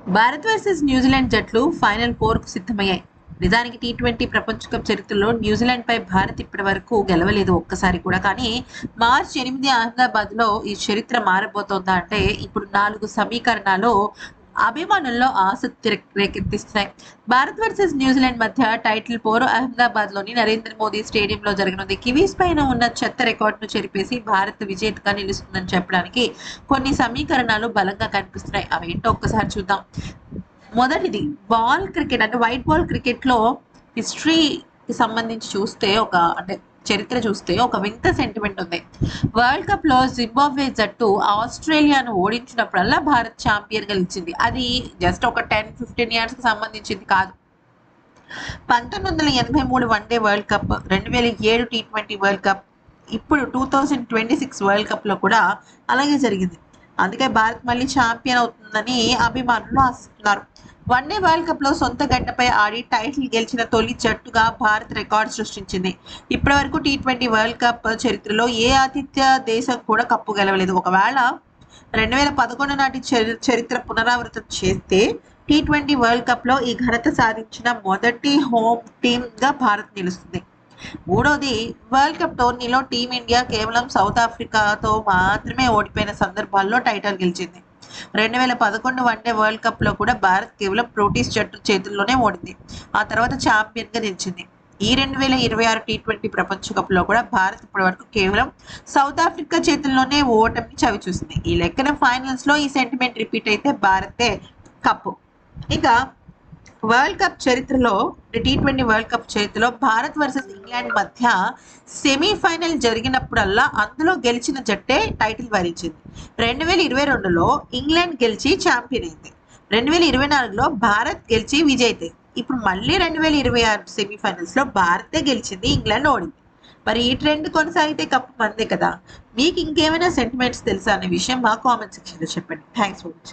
Bharat versus New Zealand జట్లు final 4కు సిద్ధమయ్యాయి. నిజానికి T20 ప్రపంచ కప్ చరిత్రలో న్యూజిలాండ్ పై భారత్ ఇప్పటి వరకు గెలవలేదు ఒక్కసారి కూడా. కానీ మార్చి 8 అహ్మదాబాద్లో ఈ చరిత్ర మారబోతోందా అంటే ఇప్పుడు 4 సమీకరణాలు అభిమానుల్లో ఆసక్తి రేకెత్తిస్తున్నాయి. భారత్ వర్సెస్ న్యూజిలాండ్ మధ్య టైటిల్ పోరు అహ్మదాబాద్లోని నరేంద్ర మోదీ స్టేడియంలో జరగనుంది. కివీస్ పైన ఉన్న చెత్త రికార్డును చెరిపేసి భారత్ విజేతగా నిలుస్తుందని చెప్పడానికి కొన్ని సమీకరణాలు బలంగా కనిపిస్తున్నాయి. అవేంటో ఒక్కసారి చూద్దాం. మొదటిది బాల్ క్రికెట్ అంటే వైట్ బాల్ క్రికెట్లో హిస్టరీకి సంబంధించి చూస్తే చరిత్ర చూస్తే ఒక వింత సెంటిమెంట్ ఉంది. వరల్డ్ కప్ లో జింబాబ్వే జట్టు ఆస్ట్రేలియాను ఓడించినప్పుడల్లా భారత్ ఛాంపియన్ గా నిలిచింది. అది జస్ట్ ఒక 10-15 ఇయర్స్ కి సంబంధించింది కాదు. 1983 one day world cup, 2007 T20 world cup, ఇప్పుడు 2026 వరల్డ్ కప్ లో కూడా అలాగే జరిగింది. అందుకే భారత్ మళ్ళీ ఛాంపియన్ అవుతుందని అభిమానులు ఆశిస్తున్నారు. వన్డే వరల్డ్ కప్ లో సొంత గడ్డపై ఆడి టైటిల్ గెలిచిన తొలి జట్టుగా భారత్ రికార్డు సృష్టించింది. ఇప్పటి వరకు టీ20 వరల్డ్ కప్ చరిత్రలో ఏ ఆతిథ్య దేశం కూడా కప్పు గెలవలేదు. ఒకవేళ 2011 నాటి చరిత్ర పునరావృతం చేస్తే టీ20 వరల్డ్ కప్ లో ఈ ఘనత సాధించిన మొదటి హోమ్ టీమ్ గా భారత్ నిలుస్తుంది. మూడోది, వరల్డ్ కప్ టోర్నీలో టీమిండియా కేవలం సౌత్ ఆఫ్రికాతో మాత్రమే ఓడిపోయిన సందర్భాల్లో టైటిల్ గెలిచింది. 2011 వన్డే వరల్డ్ కప్ లో కూడా భారత్ కేవలం ప్రోటీస్ జట్టు చేతుల్లోనే ఓడింది. ఆ తర్వాత ఛాంపియన్ గా నిలిచింది. ఈ 2026 టీ20 ప్రపంచ కప్ లో కూడా భారత్ ఇప్పటి వరకు కేవలం సౌత్ ఆఫ్రికా చేతుల్లోనే ఓటమి చవి చూసింది. ఈ లెక్కన ఫైనల్స్ లో ఈ సెంటిమెంట్ రిపీట్ అయితే భారతే కప్పు. ఇంకా వరల్డ్ కప్ చరిత్రలో టీ20 వరల్డ్ కప్ చరిత్రలో భారత్ వర్సెస్ ఇంగ్లాండ్ మధ్య సెమీఫైనల్ జరిగినప్పుడల్లా అందులో గెలిచిన జట్టే టైటిల్ వరించింది. 2022లో ఇంగ్లాండ్ గెలిచి ఛాంపియన్ అయింది. 2024లో భారత్ గెలిచి విజేత. ఇప్పుడు మళ్ళీ 2026 సెమీఫైనల్స్ లో భారతే గెలిచింది, ఇంగ్లాండ్ ఓడింది. మరి ఈ ట్రెండ్ కొనసాగితే కప్పు మందే కదా. మీకు ఇంకేమైనా సెంటిమెంట్స్ తెలుసా అనే విషయం మా కామెంట్ సెక్షన్ లో చెప్పండి. Thanks for watching.